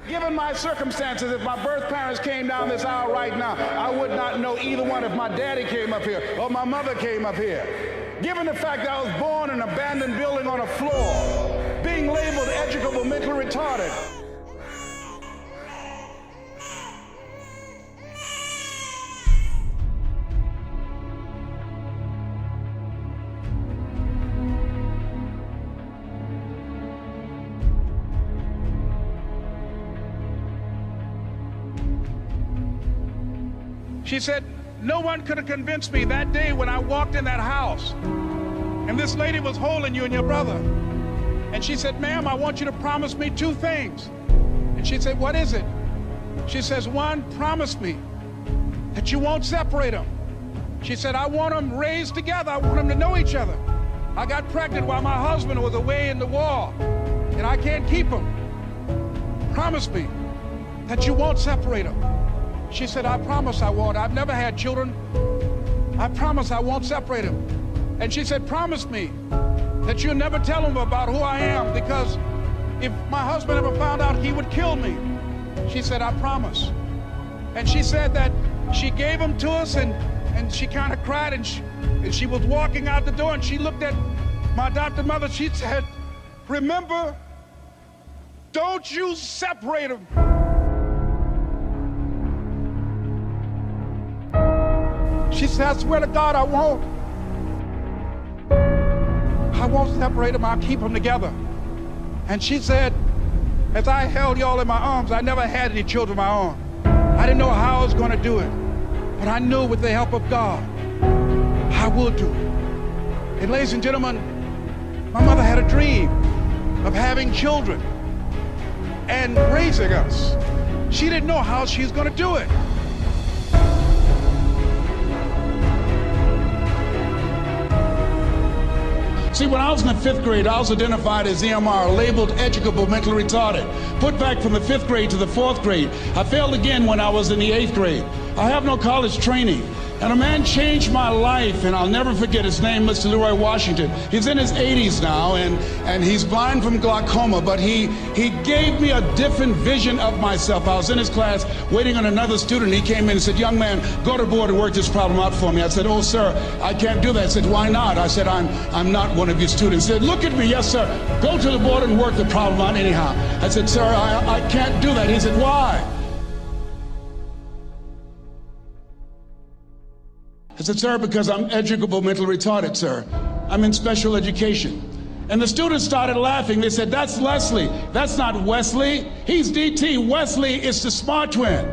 Given my circumstances, if my birth parents came down this aisle right now, I would not know either one if my daddy came up here or my mother came up here. Given the fact that I was born in an abandoned building on a floor, being labeled educable, mentally retarded. She said, no one could have convinced me that day when I walked in that house and this lady was holding you and your brother. And she said, ma'am, I want you to promise me two things. And she said, what is it? She says, one, promise me that you won't separate them. She said, I want them raised together. I want them to know each other. I got pregnant while my husband was away in the war and I can't keep them. Promise me that you won't separate them. She said, I promise I won't. I've never had children. I promise I won't separate them. And she said, promise me that you'll never tell them about who I am, because if my husband ever found out, he would kill me. She said, I promise. And she said that she gave them to us, and she kind of cried, and she was walking out the door, and she looked at my adopted mother. She said, remember, don't you separate them. She said, I swear to God, I won't. I won't separate them, I'll keep them together. And she said, as I held y'all in my arms, I never had any children of my own. I didn't know how I was going to do it, but I knew with the help of God, I would do it. And ladies and gentlemen, my mother had a dream of having children and raising us. She didn't know how she was going to do it. See, when I was in the 5th grade, I was identified as EMR, labeled educable, mentally retarded. Put back from the 5th grade to the 4th grade. I failed again when I was in the 8th grade. I have no college training. And a man changed my life, and I'll never forget his name, Mr. Leroy Washington. He's in his 80s now, and he's blind from glaucoma, but he gave me a different vision of myself. I was in his class waiting on another student. He came in and said, young man, go to the board and work this problem out for me. I said, oh, sir, I can't do that. I said, why not? I said, I'm not one of your students. He said, look at me. Yes, sir. Go to the board and work the problem out anyhow. I said, sir, I can't do that. He said, why? I said, sir, because I'm educable, mentally retarded, sir. I'm in special education. And the students started laughing. They said, that's Leslie. That's not Wesley. He's DT. Wesley is the smart twin.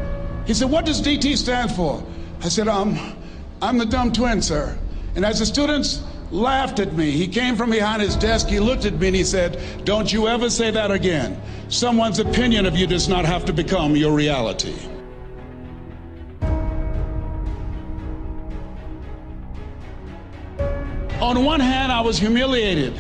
He said, what does DT stand for? I said, I'm the dumb twin, sir. And as the students laughed at me, he came from behind his desk, he looked at me and he said, don't you ever say that again. Someone's opinion of you does not have to become your reality. On one hand, I was humiliated,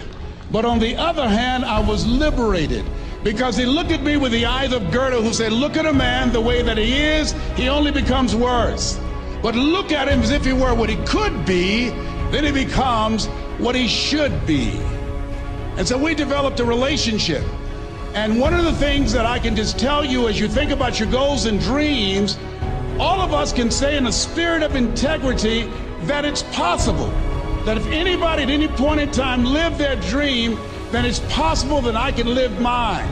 but on the other hand, I was liberated, because he looked at me with the eyes of Goethe, who said, look at a man the way that he is, he only becomes worse. But look at him as if he were what he could be, then he becomes what he should be. And so we developed a relationship. And one of the things that I can just tell you as you think about your goals and dreams, all of us can say in a spirit of integrity that it's possible. That if anybody at any point in time lived their dream, then it's possible that I can live mine.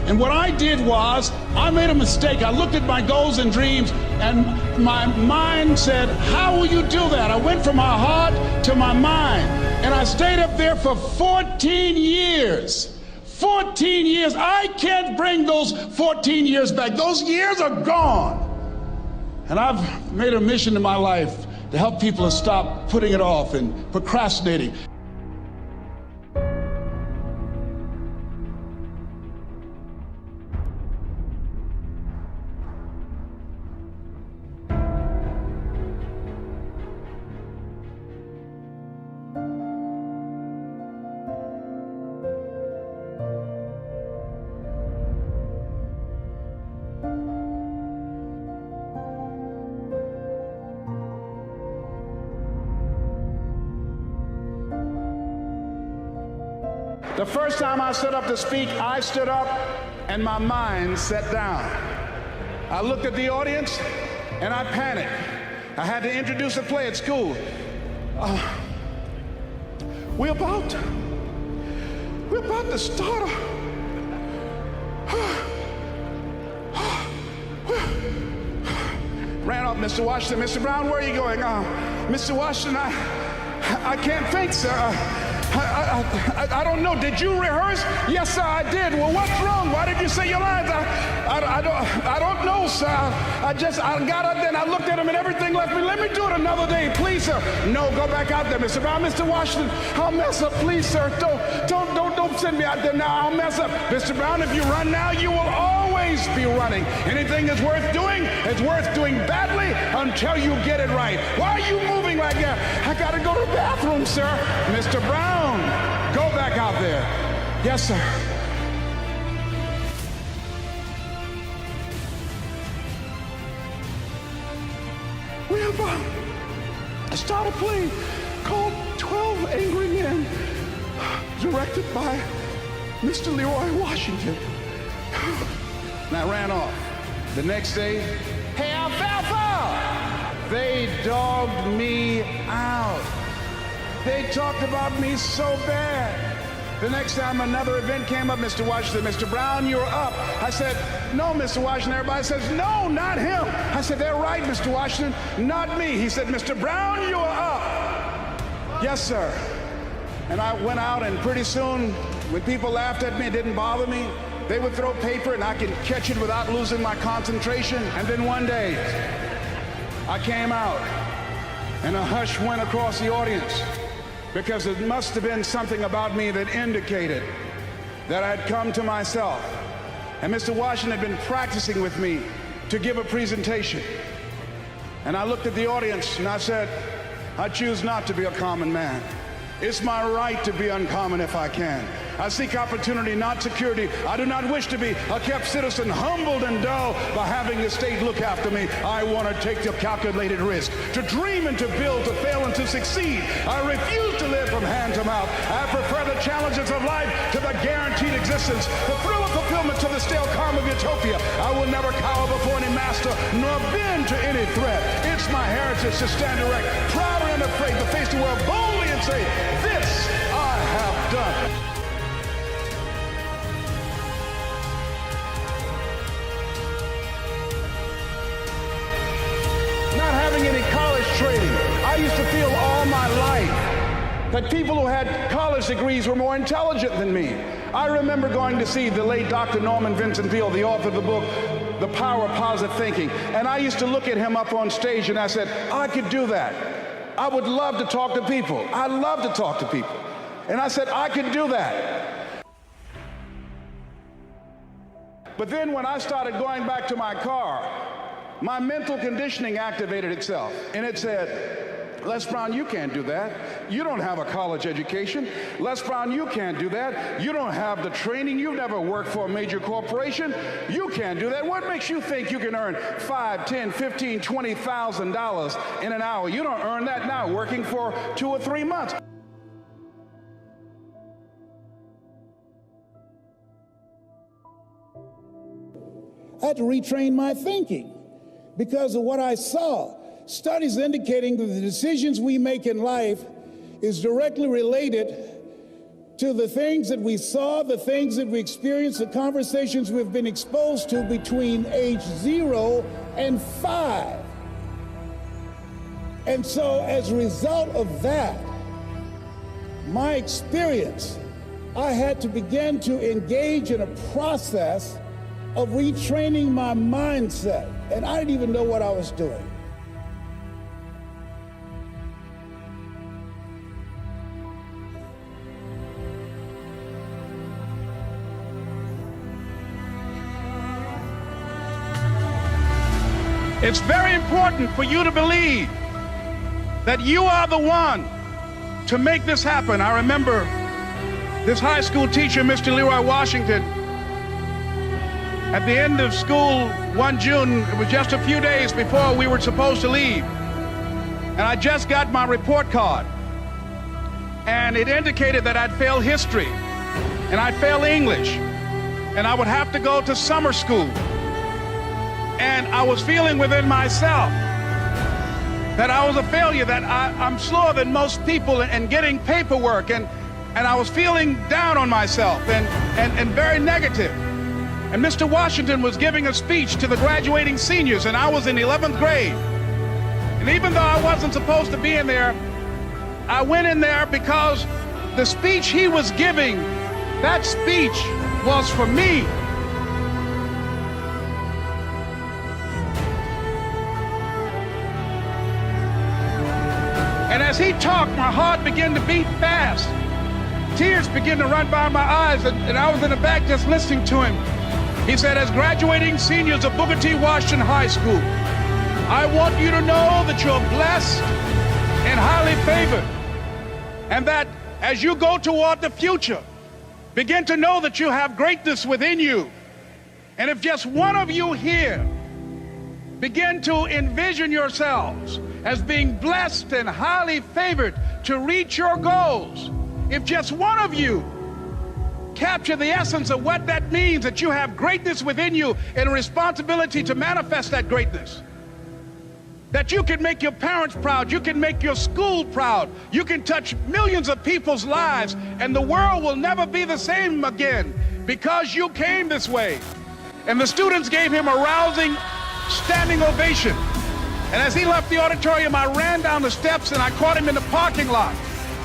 And what I did was, I made a mistake. I looked at my goals and dreams, and my mind said, how will you do that? I went from my heart to my mind, and I stayed up there for 14 years. 14 years. I can't bring those 14 years back. Those years are gone. And I've made a mission in my life to help people to stop putting it off and procrastinating. The first time I stood up to speak, I stood up and my mind sat down. I looked at the audience and I panicked. I had to introduce a play at school. We're about to start ran off, Mr. Washington. Mr. Brown, where are you going? Mr. Washington, I can't think, sir. I don't know. Did you rehearse? Yes, sir, I did. Well, what's wrong? Why did you say your lines? I don't know, sir. I got up there and I looked at him and everything left me. Let me do it another day, please, sir. No, go back out there, Mr. Brown. Mr. Washington, I'll mess up, please, sir. Don't send me out there now. I'll mess up. Mr. Brown, if you run now, you will always be running. Anything that's worth doing is worth doing badly until you get it right. Why are you moving like that? I got to go to the bathroom, sir. Mr. Brown, go back out there. Yes, sir. We're about to start a play called 12 Angry Men, directed by Mr. Leroy Washington. And I ran off. The next day, hey, Alfalfa! They dogged me out. They talked about me so bad. The next time another event came up, Mr. Washington, Mr. Brown, you're up. I said, no, Mr. Washington. Everybody says, no, not him. I said, they're right, Mr. Washington, not me. He said, Mr. Brown, you're up. Yes, sir. And I went out, and pretty soon, when people laughed at me, it didn't bother me. They would throw paper, and I could catch it without losing my concentration. And then one day, I came out, and a hush went across the audience, because it must have been something about me that indicated that I had come to myself. And Mr. Washington had been practicing with me to give a presentation. And I looked at the audience and I said, I choose not to be a common man. It's my right to be uncommon if I can. I seek opportunity, not security. I do not wish to be a kept citizen, humbled and dull by having the state look after me. I want to take the calculated risk, to dream and to build, to fail and to succeed. I refuse to live from hand to mouth. I prefer the challenges of life to the guaranteed existence, the thrill of fulfillment to the stale calm of utopia. I will never cower before any master, nor bend to any threat. It's my heritage to stand erect, proud and unafraid, to face the world boldly and say, this I have done. Not having any college training, I used to feel all my life that people who had college degrees were more intelligent than me. I remember going to see the late Dr. Norman Vincent Peale, the author of the book, The Power of Positive Thinking. And I used to look at him up on stage and I said, I could do that. I would love to talk to people. I love to talk to people. And I said, I could do that. But then when I started going back to my car, my mental conditioning activated itself. And it said, Les Brown, you can't do that. You don't have a college education. Les Brown, you can't do that. You don't have the training. You've never worked for a major corporation. You can't do that. What makes you think you can earn $5, $10, $15, $20,000 in an hour? You don't earn that now working for 2 or 3 months. I had to retrain my thinking because of what I saw. Studies indicating that the decisions we make in life is directly related to the things that we saw, the things that we experienced, the conversations we've been exposed to between age 0 and 5. And so as a result of that, my experience, I had to begin to engage in a process of retraining my mindset. And I didn't even know what I was doing. It's very important for you to believe that you are the one to make this happen. I remember this high school teacher, Mr. Leroy Washington, at the end of school one June, it was just a few days before we were supposed to leave, and I just got my report card, and it indicated that I'd failed history. and I failed English, and I would have to go to summer school. And I was feeling within myself that I was a failure, that I'm slower than most people in getting paperwork, and I was feeling down on myself and very negative. And Mr. Washington was giving a speech to the graduating seniors, and I was in 11th grade. And even though I wasn't supposed to be in there, I went in there because the speech he was giving, that speech was for me. And as he talked, my heart began to beat fast. Tears began to run by my eyes, and I was in the back just listening to him. He said, as graduating seniors of Booker T. Washington High School, I want you to know that you're blessed and highly favored, and that as you go toward the future, begin to know that you have greatness within you. And if just one of you here begin to envision yourselves as being blessed and highly favored to reach your goals, if just one of you capture the essence of what that means, that you have greatness within you and a responsibility to manifest that greatness, that you can make your parents proud, you can make your school proud, you can touch millions of people's lives, and the world will never be the same again because you came this way. And the students gave him a rousing standing ovation. And as he left the auditorium, I ran down the steps and I caught him in the parking lot.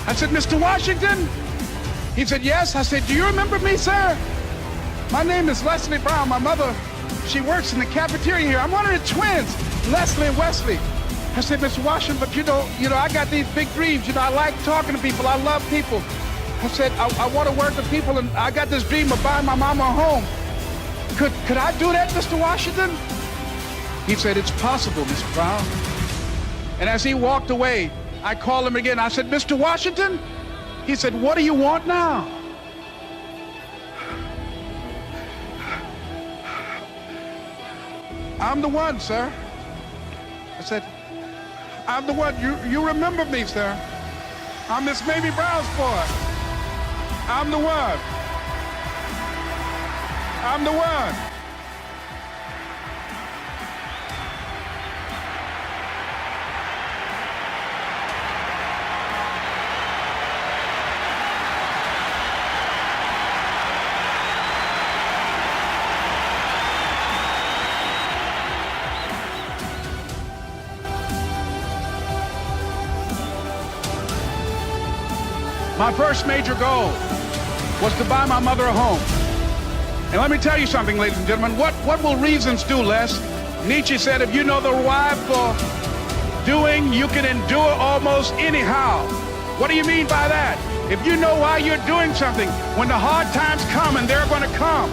I said, Mr. Washington? He said, yes. I said, do you remember me, sir? My name is Leslie Brown. My mother, she works in the cafeteria here. I'm one of the twins, Leslie and Wesley. I said, Mr. Washington, but you know, I got these big dreams. You know, I like talking to people. I love people. I said, I want to work with people, and I got this dream of buying my mama a home. Could I do that, Mr. Washington? He said, it's possible, Mr. Brown. And as he walked away, I called him again. I said, Mr. Washington? He said, what do you want now? I'm the one, sir. I said, I'm the one. You remember me, sir. I'm Miss Mamie Brown's boy. I'm the one. I'm the one. My first major goal was to buy my mother a home. And let me tell you something, ladies and gentlemen, what will reasons do, Les? Nietzsche said, if you know the why for doing, you can endure almost anyhow. What do you mean by that? If you know why you're doing something, when the hard times come, and they're going to come,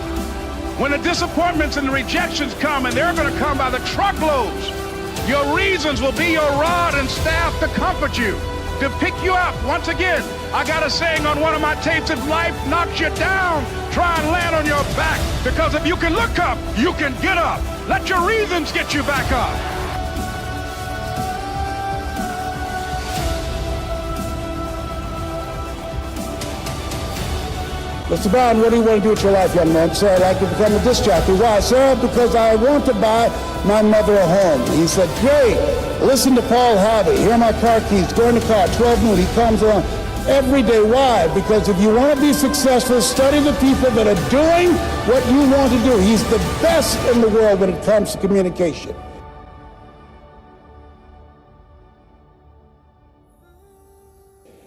when the disappointments and the rejections come, and they're going to come by the truckloads, your reasons will be your rod and staff to comfort you, to pick you up. Once again, I got a saying on one of my tapes, if life knocks you down, try and land on your back, because if you can look up, you can get up. Let your reasons get you back up. Mr. Brown, what do you want to do with your life, young man? Sir, I'd like to become a disc jockey. Why, sir? Because I want to buy my mother a home. He said, great. Listen to Paul Harvey. Here are my car keys. Go in the car, 12 noon. He comes on every day. Why? Because if you want to be successful, study the people that are doing what you want to do. He's the best in the world when it comes to communication.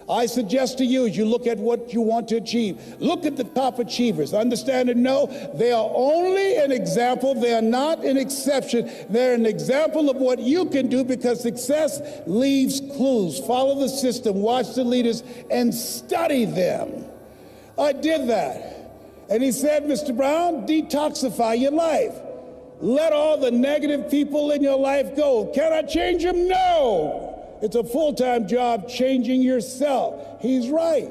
I suggest to you, as you look at what you want to achieve, look at the top achievers. Understand and know they are only an example. They are not an exception. They're an example of what you can do, because success leaves clues. Follow the system, watch the leaders, and study them. I did that. And he said, Mr. Brown, detoxify your life. Let all the negative people in your life go. Can I change them? No. It's a full-time job changing yourself. He's right.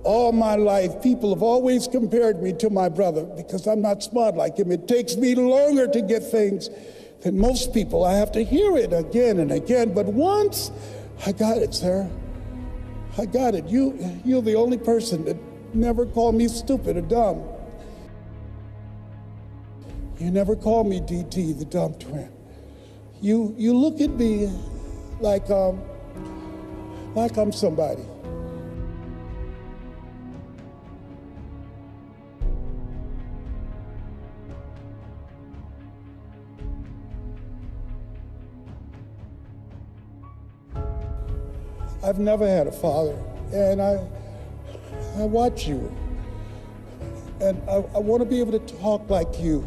All my life, people have always compared me to my brother because I'm not smart like him. It takes me longer to get things than most people. I have to hear it again and again, but once I got it, sir. I got it. You're the only person that never called me stupid or dumb. You never called me DT, the dumb twin. You look at me like I'm somebody. I've never had a father, and I watch you, and I want to be able to talk like you.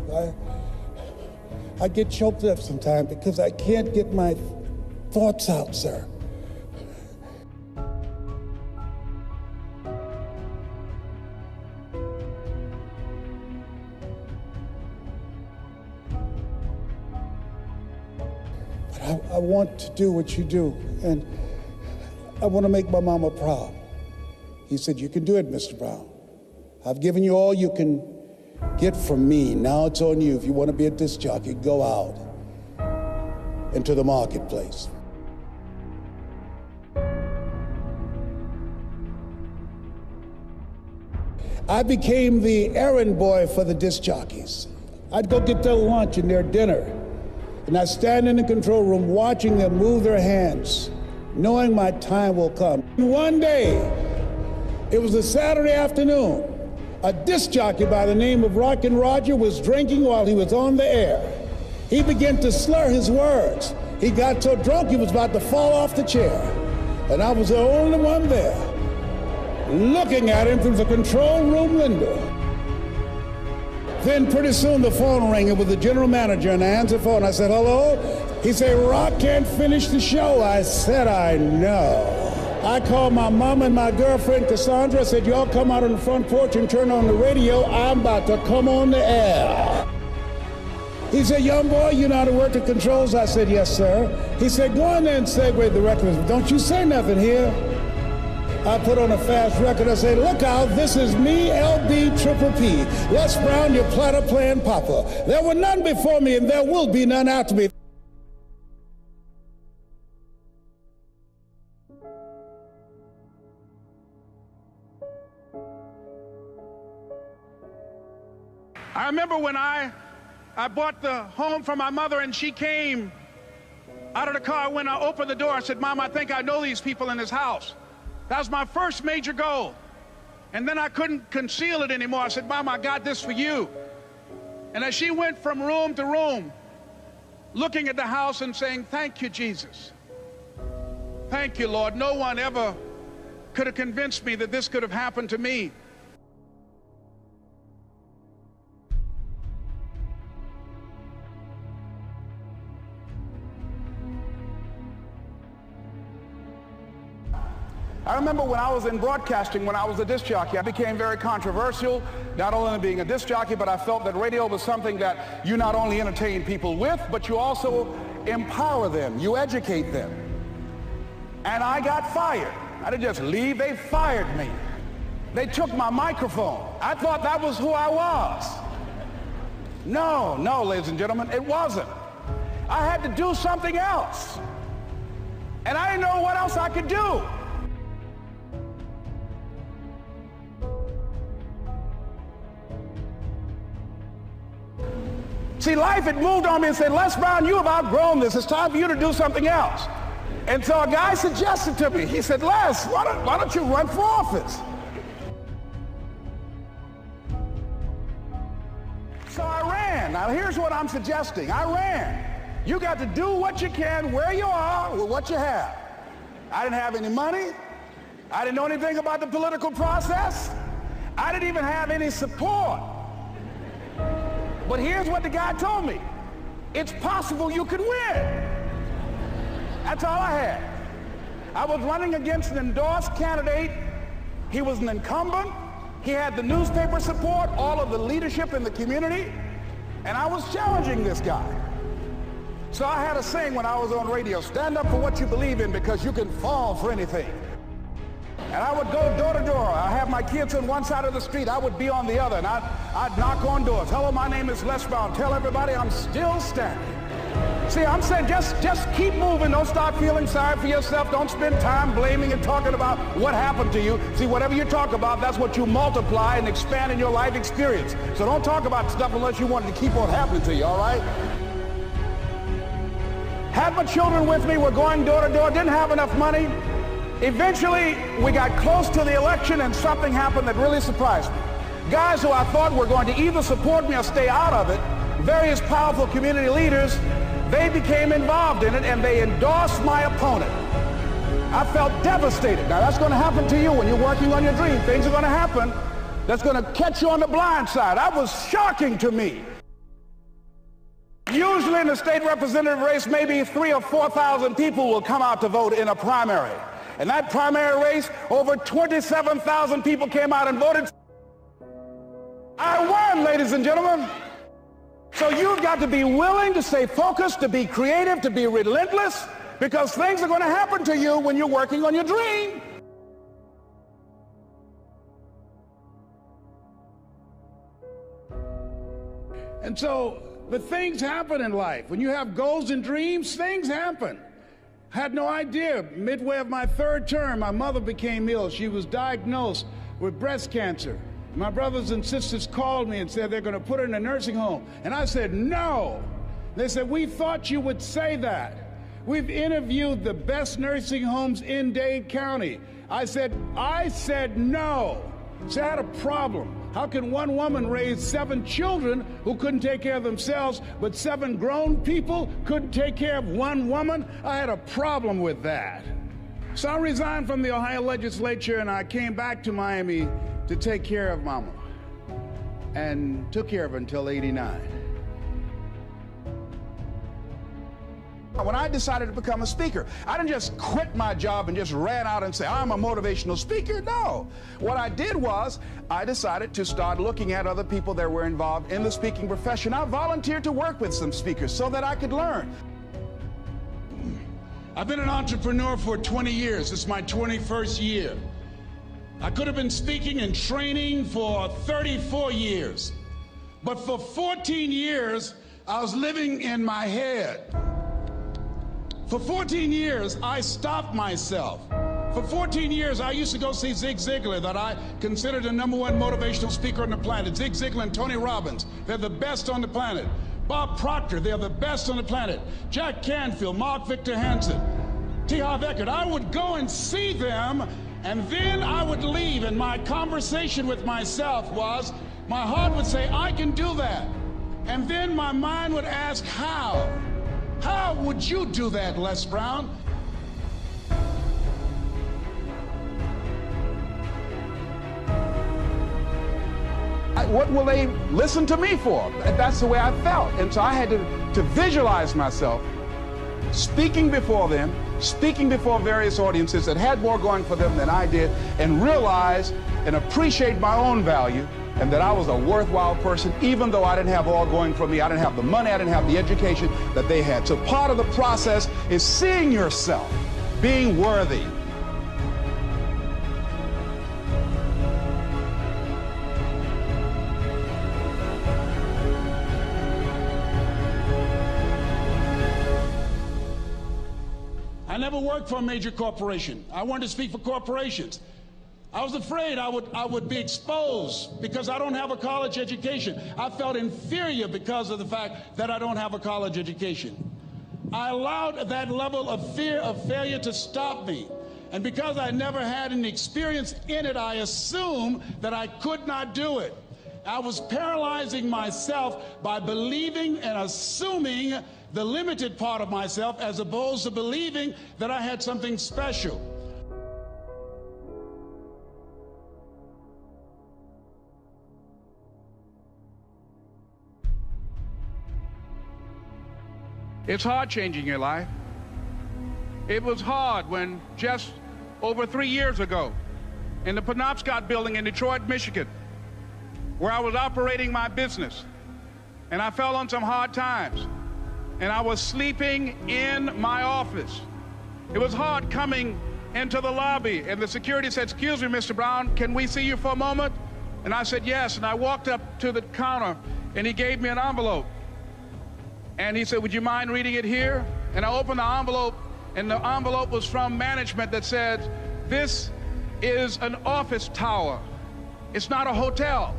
I get choked up sometimes because I can't get my thoughts out, sir. But I want to do what you do, and I want to make my mama proud. He said, "You can do it, Mr. Brown. I've given you all you can get from me. Now it's on you. If you want to be a disc jockey, go out into the marketplace." I became the errand boy for the disc jockeys. I'd go get their lunch and their dinner, and I'd stand in the control room watching them move their hands, knowing my time will come. One day, it was a Saturday afternoon, a disc jockey by the name of Rockin' Roger was drinking while he was on the air. He began to slur his words. He got so drunk he was about to fall off the chair. And I was the only one there, looking at him through the control room window. Then pretty soon the phone rang. It was the general manager, and I answered the phone. I said, "Hello?" He said, "Rock can't finish the show." I said, "I know." I called my mom and my girlfriend, Cassandra. I said, "Y'all come out on the front porch and turn on the radio. I'm about to come on the air." He said, "Young boy, you know how to work the controls?" I said, "Yes, sir." He said, "Go in there and segue the records. Don't you say nothing here." I put on a fast record. I said, "Look out, this is me, LB Triple P. Les Brown, your platter playing papa. There were none before me, and there will be none after me." I remember when I bought the home for my mother, and she came out of the car. When I opened the door, I said, "Mom, I think I know these people in this house." That was my first major goal. And then I couldn't conceal it anymore. I said, "Mom, I got this for you." And as she went from room to room, looking at the house and saying, "Thank you, Jesus. Thank you, Lord. No one ever could have convinced me that this could have happened to me." I remember when I was in broadcasting, when I was a disc jockey, I became very controversial, not only being a disc jockey, but I felt that radio was something that you not only entertain people with, but you also empower them, you educate them. And I got fired. I didn't just leave, they fired me. They took my microphone. I thought that was who I was. No, ladies and gentlemen, it wasn't. I had to do something else. And I didn't know what else I could do. See, life had moved on me and said, "Les Brown, you have outgrown this. It's time for you to do something else." And so a guy suggested to me, he said, "Les, why don't you run for office?" So I ran. Now here's what I'm suggesting. I ran. You got to do what you can where you are with what you have. I didn't have any money. I didn't know anything about the political process. I didn't even have any support. But here's what the guy told me. It's possible you could win. That's all I had. I was running against an endorsed candidate. He was an incumbent. He had the newspaper support, all of the leadership in the community, and I was challenging this guy. So I had a saying when I was on radio, "Stand up for what you believe in, because you can fall for anything." And I would go door to door. I have my kids on one side of the street. I would be on the other, and I'd knock on doors. "Hello, my name is Les Brown. Tell everybody I'm still standing." See, I'm saying just keep moving. Don't start feeling sorry for yourself. Don't spend time blaming and talking about what happened to you. See, whatever you talk about, that's what you multiply and expand in your life experience. So don't talk about stuff unless you want it to keep on happening to you, all right? Had my children with me. We're going door to door. Didn't have enough money. Eventually, we got close to the election and something happened that really surprised me. Guys who I thought were going to either support me or stay out of it, various powerful community leaders, they became involved in it and they endorsed my opponent. I felt devastated. Now that's going to happen to you when you're working on your dream. Things are going to happen that's going to catch you on the blind side. That was shocking to me. Usually in the state representative race, maybe 3,000 or 4,000 people will come out to vote in a primary. In that primary race, over 27,000 people came out and voted. I won, ladies and gentlemen. So you've got to be willing to stay focused, to be creative, to be relentless, because things are going to happen to you when you're working on your dream. And so, but things happen in life. When you have goals and dreams, things happen. I had no idea. Midway of my third term, my mother became ill. She was diagnosed with breast cancer. My brothers and sisters called me and said they're going to put her in a nursing home. And I said, no. They said, we thought you would say that. We've interviewed the best nursing homes in Dade County. I said no. So I had a problem. How can one woman raise 7 children who couldn't take care of themselves, but 7 grown people couldn't take care of one woman? I had a problem with that. So I resigned from the Ohio legislature and I came back to Miami to take care of Mama, and took care of her until '89. When I decided to become a speaker, I didn't just quit my job and just ran out and say, I'm a motivational speaker. No. What I did was, I decided to start looking at other people that were involved in the speaking profession. I volunteered to work with some speakers so that I could learn. I've been an entrepreneur for 20 years. This is my 21st year. I could have been speaking and training for 34 years. But for 14 years, I was living in my head. For 14 years, I stopped myself. For 14 years, I used to go see Zig Ziglar, that I considered the #1 motivational speaker on the planet. Zig Ziglar and Tony Robbins, they're the best on the planet. Bob Proctor, they're the best on the planet. Jack Canfield, Mark Victor Hansen, T. Harv Eckert. I would go and see them, and then I would leave, and my conversation with myself was, my heart would say, I can do that. And then my mind would ask, how? How would you do that, Les Brown? What will they listen to me for? That's the way I felt. And so I had to visualize myself speaking before them, speaking before various audiences that had more going for them than I did, and realize and appreciate my own value, and that I was a worthwhile person, even though I didn't have all going for me. I didn't have the money, I didn't have the education that they had. So part of the process is seeing yourself, being worthy. I never worked for a major corporation. I wanted to speak for corporations. I was afraid I would be exposed because I don't have a college education. I felt inferior because of the fact that I don't have a college education. I allowed that level of fear of failure to stop me. And because I never had any experience in it, I assumed that I could not do it. I was paralyzing myself by believing and assuming the limited part of myself as opposed to believing that I had something special. It's hard changing your life. It was hard when just over 3 years ago in the Penobscot building in Detroit, Michigan, where I was operating my business, and I fell on some hard times, and I was sleeping in my office. It was hard coming into the lobby, and the security said, "Excuse me, Mr. Brown, can we see you for a moment?" And I said, "Yes," and I walked up to the counter, and he gave me an envelope. And he said, would you mind reading it here? And I opened the envelope, and the envelope was from management that said, this is an office tower. It's not a hotel.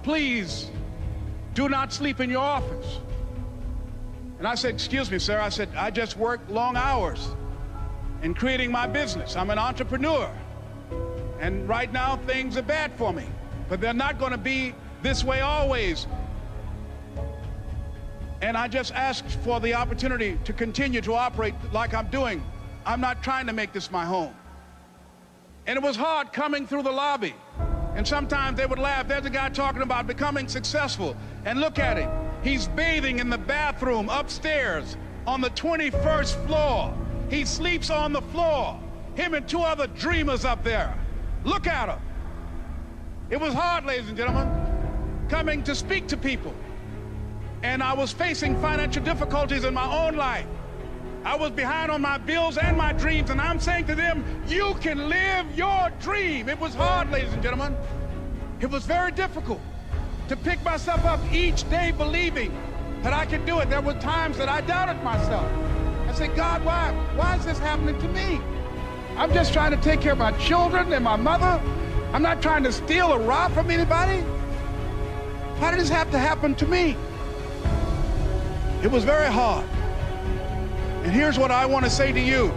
Please do not sleep in your office. And I said, excuse me, sir. I said, I just work long hours in creating my business. I'm an entrepreneur. And right now, things are bad for me. But they're not going to be this way always. And I just asked for the opportunity to continue to operate like I'm doing. I'm not trying to make this my home. And it was hard coming through the lobby. And sometimes they would laugh. There's a guy talking about becoming successful. And look at him. He's bathing in the bathroom upstairs on the 21st floor. He sleeps on the floor. Him and two other dreamers up there. Look at him. It was hard, ladies and gentlemen, coming to speak to people. And I was facing financial difficulties in my own life. I was behind on my bills and my dreams, and I'm saying to them, you can live your dream. It was hard, ladies and gentlemen. It was very difficult to pick myself up each day believing that I could do it. There were times that I doubted myself. I said, God, why is this happening to me? I'm just trying to take care of my children and my mother. I'm not trying to steal or rob from anybody. Why did this have to happen to me? It was very hard. And here's what I want to say to you.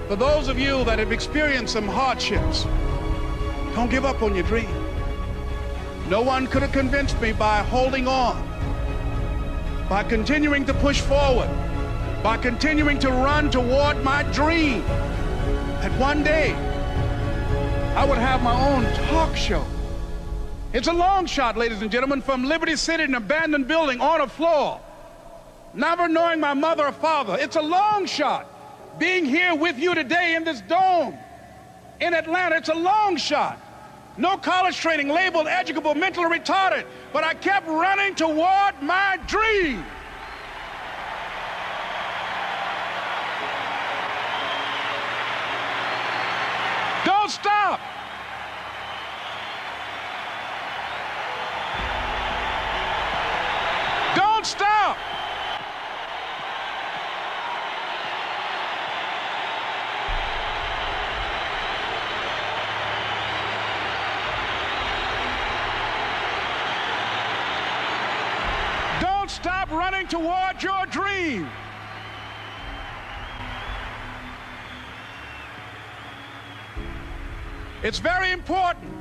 For those of you that have experienced some hardships, don't give up on your dream. No one could have convinced me by holding on, by continuing to push forward, by continuing to run toward my dream, that one day I would have my own talk show. It's a long shot, ladies and gentlemen, from Liberty City, an abandoned building on a floor, never knowing my mother or father. It's a long shot. Being here with you today in this dome in Atlanta, it's a long shot. No college training, labeled educable, mentally retarded, but I kept running toward my dream. Don't stop. Don't stop. Don't stop running toward your dream. It's very important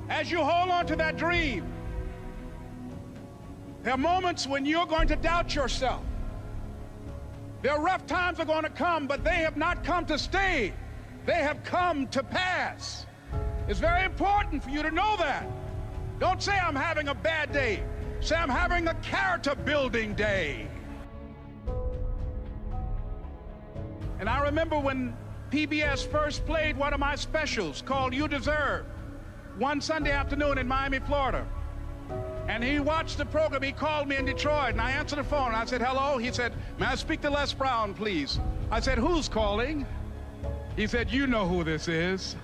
as you hold on to that dream. There are moments when you're going to doubt yourself. There are rough times are going to come, but they have not come to stay. They have come to pass. It's very important for you to know that. Don't say I'm having a bad day. Say I'm having a character building day. And I remember when PBS first played one of my specials called You Deserve, one Sunday afternoon in Miami, Florida. And he watched the program. He called me in Detroit, and I answered the phone. I said, hello. He said, may I speak to Les Brown, please? I said, who's calling? He said, you know who this is.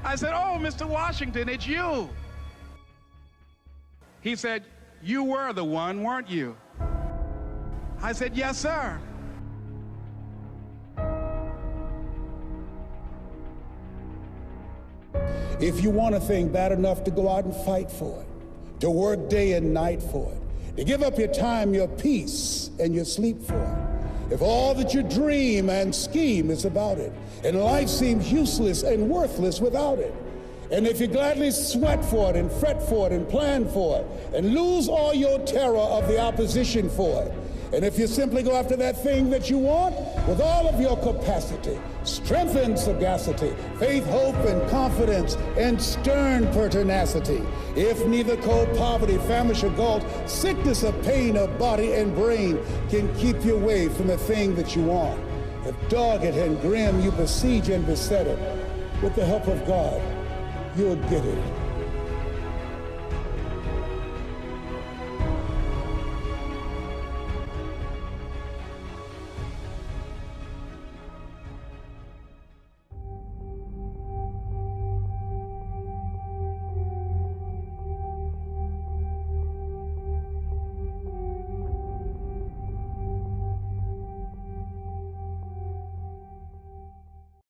I said, oh, Mr. Washington, it's you. He said, you were the one, weren't you? I said, yes, sir. If you want a thing bad enough to go out and fight for it, to work day and night for it, to give up your time, your peace, and your sleep for it, if all that you dream and scheme is about it, and life seems useless and worthless without it, and if you gladly sweat for it and fret for it and plan for it, and lose all your terror of the opposition for it, and if you simply go after that thing that you want with all of your capacity, strength and sagacity, faith, hope, and confidence, and stern pertinacity, if neither cold poverty, famish, or gulf, sickness or pain of body and brain can keep you away from the thing that you want, if dogged and grim you besiege and beset it, with the help of God, you'll get it.